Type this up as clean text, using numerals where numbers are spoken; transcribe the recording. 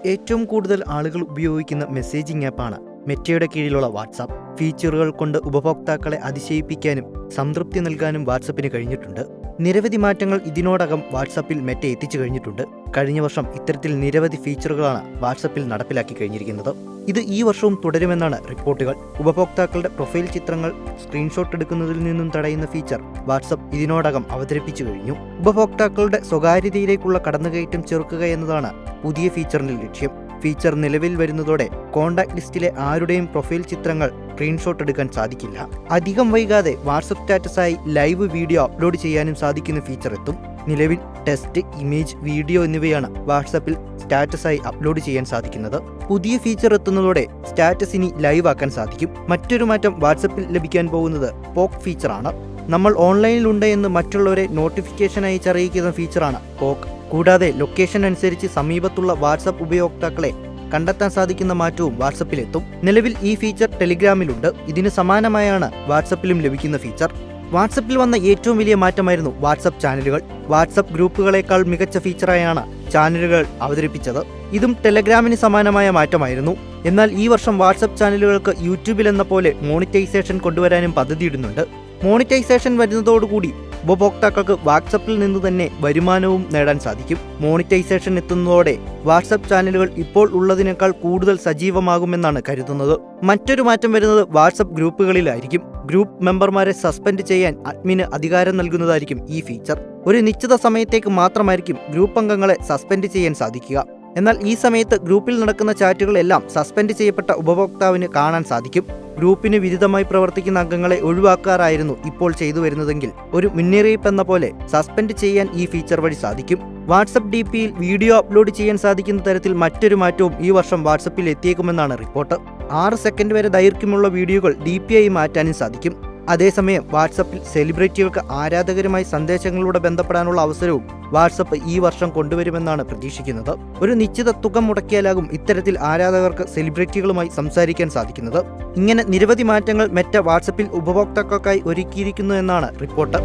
ഏറ്റവും കൂടുതൽ ആളുകൾ ഉപയോഗിക്കുന്ന മെസ്സേജിംഗ് ആപ്പാണ് മെറ്റയുടെ കീഴിലുള്ള വാട്സാപ്പ്. ഫീച്ചറുകൾ കൊണ്ട് ഉപഭോക്താക്കളെ അതിശയിപ്പിക്കാനും സംതൃപ്തി നൽകാനും വാട്സപ്പിന് കഴിഞ്ഞിട്ടുണ്ട്. നിരവധി മാറ്റങ്ങൾ ഇതിനോടകം വാട്സാപ്പിൽ മെറ്റ എത്തിച്ചു കഴിഞ്ഞിട്ടുണ്ട്. കഴിഞ്ഞ വർഷം ഇത്തരത്തിൽ നിരവധി ഫീച്ചറുകളാണ് വാട്സാപ്പിൽ നടപ്പിലാക്കി കഴിഞ്ഞിരിക്കുന്നത്. ഇത് ഈ വർഷവും തുടരുമെന്നാണ് റിപ്പോർട്ടുകൾ. ഉപഭോക്താക്കളുടെ പ്രൊഫൈൽ ചിത്രങ്ങൾ സ്ക്രീൻഷോട്ട് എടുക്കുന്നതിൽ നിന്നും തടയുന്ന ഫീച്ചർ വാട്സാപ്പ് ഇതിനോടകം അവതരിപ്പിച്ചു കഴിഞ്ഞു. ഉപഭോക്താക്കളുടെ സ്വകാര്യതയിലേക്കുള്ള കടന്നുകയറ്റം ചെറുക്കുക എന്നതാണ് പുതിയ ഫീച്ചറിന്റെ ലക്ഷ്യം. ഫീച്ചർ നിലവിൽ വരുന്നതോടെ കോൺടാക്ട് ലിസ്റ്റിലെ ആരുടെയും പ്രൊഫൈൽ ചിത്രങ്ങൾ സ്ക്രീൻഷോട്ട് എടുക്കാൻ സാധിക്കില്ല. അധികം വൈകാതെ വാട്സപ്പ് സ്റ്റാറ്റസായി ലൈവ് വീഡിയോ അപ്ലോഡ് ചെയ്യാനും സാധിക്കുന്ന ഫീച്ചർ എത്തും. നിലവിൽ ടെക്സ്റ്റ്, ഇമേജ്, വീഡിയോ എന്നിവയാണ് വാട്സാപ്പിൽ സ്റ്റാറ്റസായി അപ്ലോഡ് ചെയ്യാൻ സാധിക്കുന്നത്. പുതിയ ഫീച്ചർ എത്തുന്നതോടെ സ്റ്റാറ്റസ് ഇനി ലൈവ് ആക്കാൻ സാധിക്കും. മറ്റൊരു മാറ്റം വാട്സാപ്പിൽ ലഭിക്കാൻ പോകുന്നത് പോക്ക് ഫീച്ചറാണ്. നമ്മൾ ഓൺലൈനിലുണ്ട് എന്ന് മറ്റുള്ളവരെ നോട്ടിഫിക്കേഷൻ അയച്ചറിയിക്കുന്ന ഫീച്ചറാണ് പോക്ക്. കൂടാതെ ലൊക്കേഷൻ അനുസരിച്ച് സമീപത്തുള്ള വാട്സാപ്പ് ഉപയോക്താക്കളെ കണ്ടെത്താൻ സാധിക്കുന്ന മാറ്റവും വാട്സപ്പിലെത്തും. നിലവിൽ ഈ ഫീച്ചർ ടെലിഗ്രാമിലുണ്ട്. ഇതിന് സമാനമായാണ് വാട്സപ്പിലും ലഭിക്കുന്ന ഫീച്ചർ. വാട്സപ്പിൽ വന്ന ഏറ്റവും വലിയ മാറ്റമായിരുന്നു വാട്സപ്പ് ചാനലുകൾ. വാട്സപ്പ് ഗ്രൂപ്പുകളെക്കാൾ മികച്ച ഫീച്ചറായാണ് ചാനലുകൾ അവതരിപ്പിച്ചത്. ഇതും ടെലഗ്രാമിന് സമാനമായ മാറ്റമായിരുന്നു. എന്നാൽ ഈ വർഷം വാട്സപ്പ് ചാനലുകൾക്ക് യൂട്യൂബിൽ എന്ന പോലെ മോണിറ്റൈസേഷൻ കൊണ്ടുവരാനും പദ്ധതിയിടുന്നുണ്ട്. മോണിറ്റൈസേഷൻ വരുന്നതോടുകൂടി ഉപഭോക്താക്കൾക്ക് വാട്സപ്പിൽ നിന്ന് തന്നെ വരുമാനവും നേടാൻ സാധിക്കും. മോണിറ്റൈസേഷൻ എത്തുന്നതോടെ വാട്സപ്പ് ചാനലുകൾ ഇപ്പോൾ ഉള്ളതിനേക്കാൾ കൂടുതൽ സജീവമാകുമെന്നാണ് കരുതുന്നത്. മറ്റൊരു മാറ്റം വരുന്നത് വാട്സപ്പ് ഗ്രൂപ്പുകളിലായിരിക്കും. ഗ്രൂപ്പ് മെമ്പർമാരെ സസ്പെൻഡ് ചെയ്യാൻ അഡ്മിന് അധികാരം നൽകുന്നതായിരിക്കും ഈ ഫീച്ചർ. ഒരു നിശ്ചിത സമയത്തേക്ക് മാത്രമായിരിക്കും ഗ്രൂപ്പ് അംഗങ്ങളെ സസ്പെൻഡ് ചെയ്യാൻ സാധിക്കുക. എന്നാൽ ഈ സമയത്ത് ഗ്രൂപ്പിൽ നടക്കുന്ന ചാറ്റുകളെല്ലാം സസ്പെൻഡ് ചെയ്യപ്പെട്ട ഉപഭോക്താവിന് കാണാൻ സാധിക്കും. ഗ്രൂപ്പിന് വിരുദ്ധമായി പ്രവർത്തിക്കുന്ന അംഗങ്ങളെ ഒഴിവാക്കാറായിരുന്നു ഇപ്പോൾ ചെയ്തു വരുന്നതെങ്കിൽ ഒരു മുന്നറിയിപ്പ് എന്ന പോലെ സസ്പെൻഡ് ചെയ്യാൻ ഈ ഫീച്ചർ വഴി സാധിക്കും. വാട്സപ്പ് DPയിൽ വീഡിയോ അപ്ലോഡ് ചെയ്യാൻ സാധിക്കുന്ന തരത്തിൽ മറ്റൊരു മാറ്റവും ഈ വർഷം വാട്സപ്പിൽ എത്തിയേക്കുമെന്നാണ് റിപ്പോർട്ട്. 6 സെക്കൻഡ് വരെ ദൈർഘ്യമുള്ള വീഡിയോകൾ DP ആയി മാറ്റാനും സാധിക്കും. അതേസമയം വാട്സപ്പിൽ സെലിബ്രിറ്റികൾക്ക് ആരാധകരുമായി സന്ദേശങ്ങളിലൂടെ ബന്ധപ്പെടാനുള്ള അവസരവും വാട്സപ്പ് ഈ വർഷം കൊണ്ടുവരുമെന്നാണ് പ്രതീക്ഷിക്കുന്നത്. ഒരു നിശ്ചിത തുക മുടക്കിയാലാകും ഇത്തരത്തിൽ ആരാധകർക്ക് സെലിബ്രിറ്റികളുമായി സംസാരിക്കാൻ സാധിക്കുന്നത്. ഇങ്ങനെ നിരവധി മാറ്റങ്ങൾ മെറ്റ വാട്സപ്പിൽ ഉപഭോക്താക്കൾക്കായി ഒരുക്കിയിരിക്കുന്നു എന്നാണ് റിപ്പോർട്ട്.